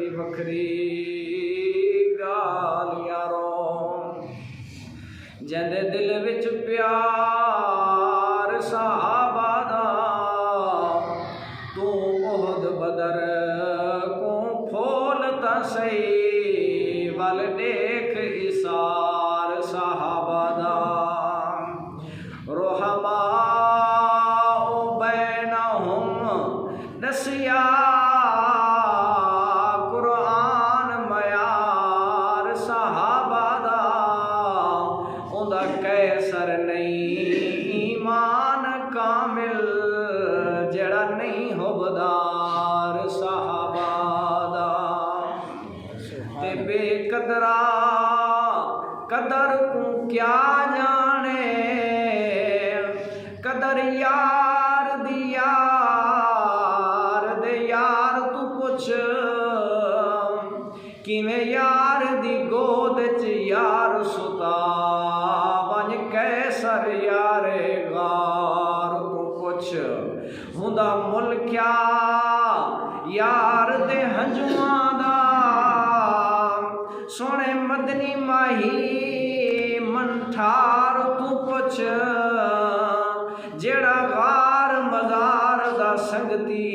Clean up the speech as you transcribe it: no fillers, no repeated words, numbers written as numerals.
दी वखरी गाल यारो जिंदे दिल विच प्यार सहाबा दा तू उहद बदर को फोल ता सही वल देख इसार सहाबा दा रोहमा बैनहुम दसिया कुरान मयार सहाबा दा उंदा कैसर नहीं ईमान कामिल जड़ा नहीं हुबदार सहाबा दा ते बेकदरा कदर को क्या जाने कदर यार दी यार दे यार तू पुछ किवें यार दी गोद च यार सुता बन कैसर यारे गार तू पुछ हुंदा मुल क्या यार दे हंजुआं दा सोने मदनी माही मंठार तू पुछ जेड़ा गार मज़ार दा संगती